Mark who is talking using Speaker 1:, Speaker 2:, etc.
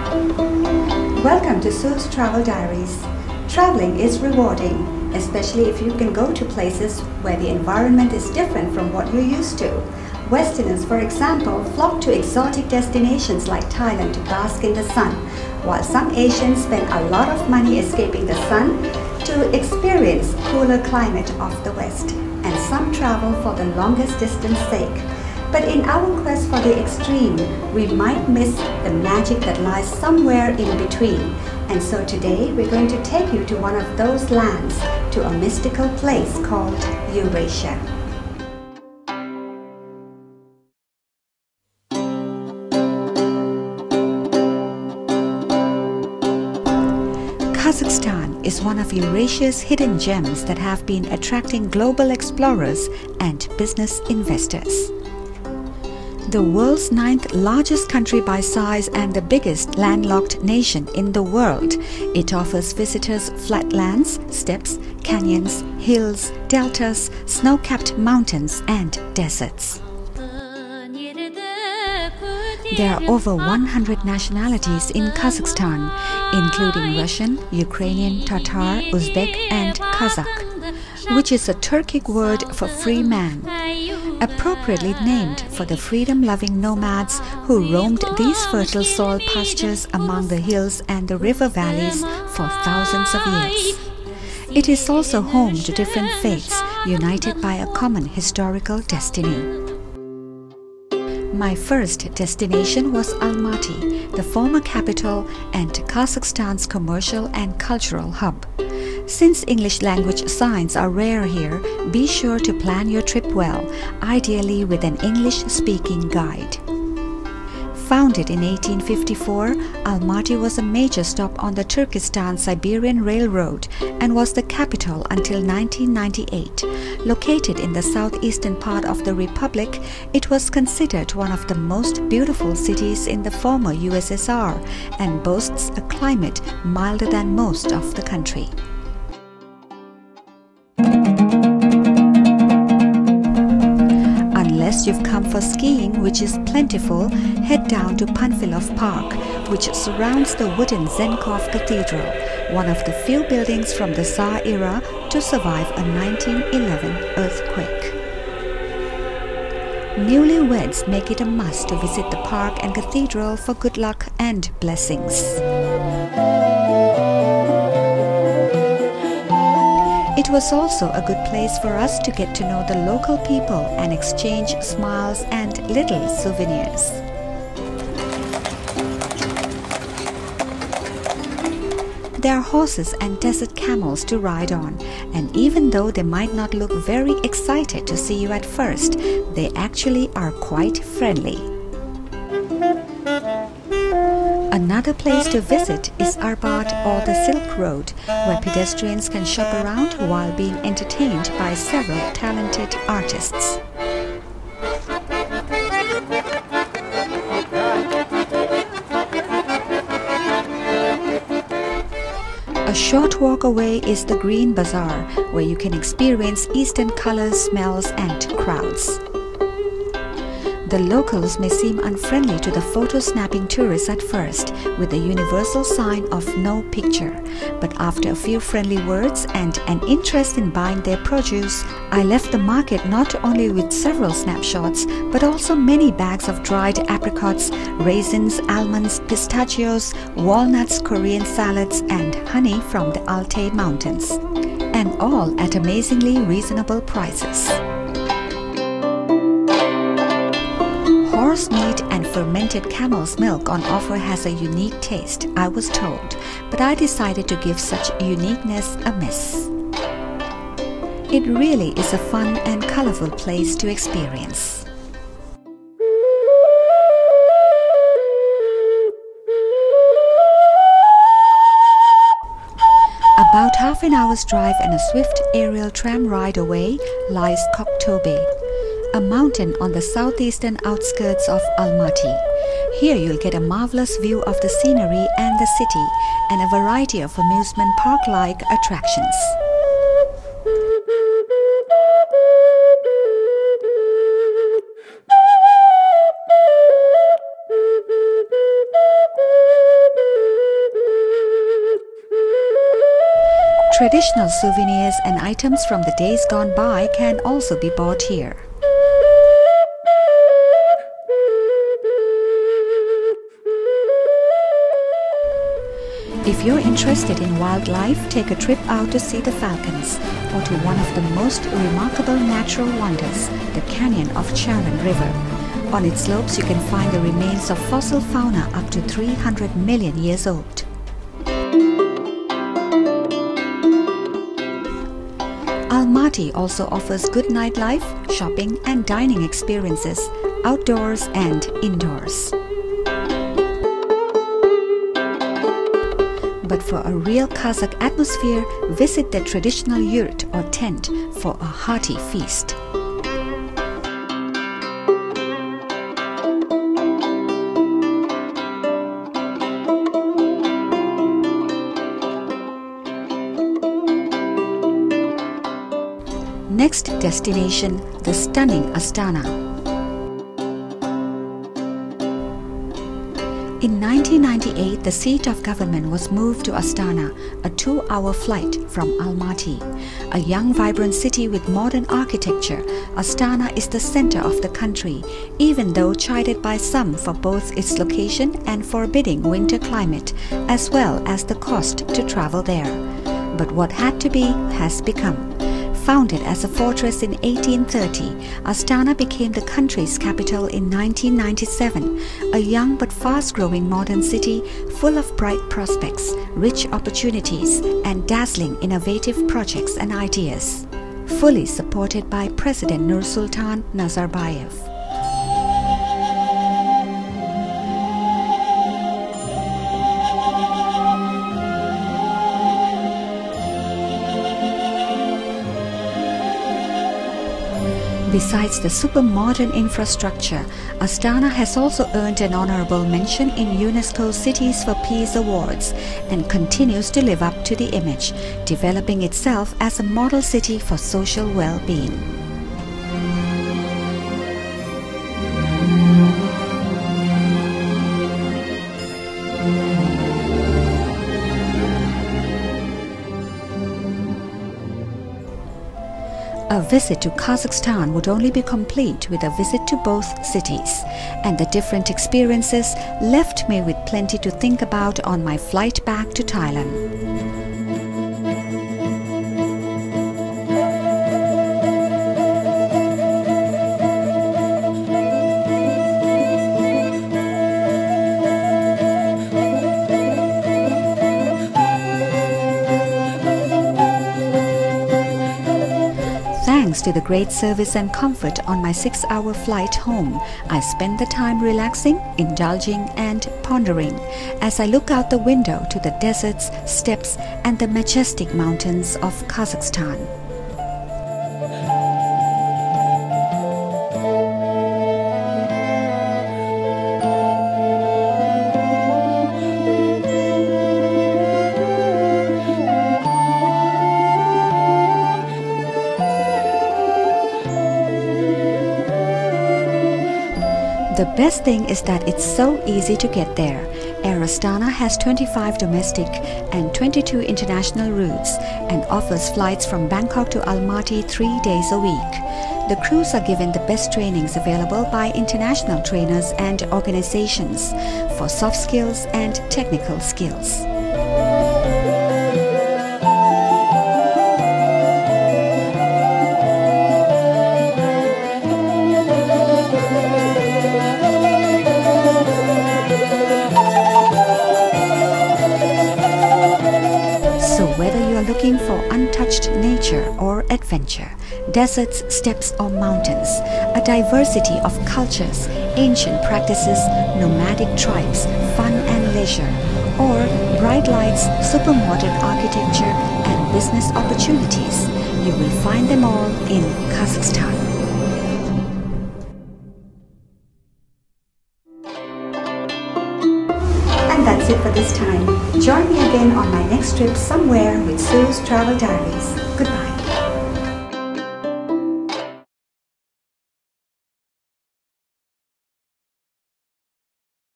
Speaker 1: Welcome to Sue's Travel Diaries. Traveling is rewarding, especially if you can go to places where the environment is different from what you're used to. Westerners, for example, flock to exotic destinations like Thailand to bask in the sun, while some Asians spend a lot of money escaping the sun to experience cooler climate of the West, and some travel for the longest distance sake. But in our quest for the extreme, we might miss the magic that lies somewhere in between. And so today we're going to take you to one of those lands, to a mystical place called Eurasia. Kazakhstan is one of Eurasia's hidden gems that have been attracting global explorers and business investors. The world's 9th largest country by size and the biggest landlocked nation in the world, it offers visitors flatlands, steppes, canyons, hills, deltas, snow-capped mountains and deserts. There are over 100 nationalities in Kazakhstan, including Russian, Ukrainian, Tatar, Uzbek and Kazakh, which is a Turkic word for free man, appropriately named for the freedom-loving nomads who roamed these fertile soil pastures among the hills and the river valleys for thousands of years. It is also home to different faiths, united by a common historical destiny. My first destination was Almaty, the former capital and Kazakhstan's commercial and cultural hub. Since English language signs are rare here, be sure to plan your trip well, ideally with an English-speaking guide. Founded in 1854, Almaty was a major stop on the Turkestan-Siberian Railroad and was the capital until 1998. Located in the southeastern part of the republic, it was considered one of the most beautiful cities in the former USSR and boasts a climate milder than most of the country. Unless you've come for skiing, which is plentiful, head down to Panfilov Park, which surrounds the wooden Zenkov Cathedral, one of the few buildings from the Tsar era to survive a 1911 earthquake. Newlyweds make it a must to visit the park and cathedral for good luck and blessings. It was also a good place for us to get to know the local people and exchange smiles and little souvenirs. There are horses and desert camels to ride on, and even though they might not look very excited to see you at first, they actually are quite friendly. Another place to visit is Arbat or the Silk Road, where pedestrians can shop around while being entertained by several talented artists. A short walk away is the Green Bazaar, where you can experience Eastern colors, smells and crowds. The locals may seem unfriendly to the photo-snapping tourists at first, with the universal sign of no picture. But after a few friendly words and an interest in buying their produce, I left the market not only with several snapshots, but also many bags of dried apricots, raisins, almonds, pistachios, walnuts, Korean salads, and honey from the Altai Mountains. And all at amazingly reasonable prices. Horse meat and fermented camel's milk on offer has a unique taste, I was told, but I decided to give such uniqueness a miss. It really is a fun and colorful place to experience. About half an hour's drive and a swift aerial tram ride away lies Koktobé, a mountain on the southeastern outskirts of Almaty. Here you'll get a marvelous view of the scenery and the city, and a variety of amusement park-like attractions. Traditional souvenirs and items from the days gone by can also be bought here. If you're interested in wildlife, take a trip out to see the falcons or to one of the most remarkable natural wonders, the canyon of Charon River. On its slopes you can find the remains of fossil fauna up to 300 million years old. Almaty also offers good nightlife, shopping and dining experiences, outdoors and indoors. But for a real Kazakh atmosphere, visit the traditional yurt or tent for a hearty feast. Next destination, the stunning Astana. In 1998, the seat of government was moved to Astana, a 2-hour flight from Almaty. A young, vibrant city with modern architecture, Astana is the center of the country, even though chided by some for both its location and forbidding winter climate, as well as the cost to travel there. But what had to be has become. Founded as a fortress in 1830, Astana became the country's capital in 1997, a young but fast-growing modern city full of bright prospects, rich opportunities, and dazzling innovative projects and ideas. Fully supported by President Nursultan Nazarbayev. Besides the super modern infrastructure, Astana has also earned an honorable mention in UNESCO's Cities for Peace Awards and continues to live up to the image, developing itself as a model city for social well-being. A visit to Kazakhstan would only be complete with a visit to both cities, and the different experiences left me with plenty to think about on my flight back to Thailand. Thanks to the great service and comfort on my 6-hour flight home, I spend the time relaxing, indulging and pondering as I look out the window to the deserts, steppes and the majestic mountains of Kazakhstan. The best thing is that it's so easy to get there. Air Astana has 25 domestic and 22 international routes and offers flights from Bangkok to Almaty 3 days a week. The crews are given the best trainings available by international trainers and organizations for soft skills and technical skills. So whether you are looking for untouched nature or adventure, deserts, steppes or mountains, a diversity of cultures, ancient practices, nomadic tribes, fun and leisure, or bright lights, super modern architecture and business opportunities, you will find them all in Kazakhstan. And that's it for this time. Join me again on my next trip somewhere with Sue's Travel Diaries. Goodbye.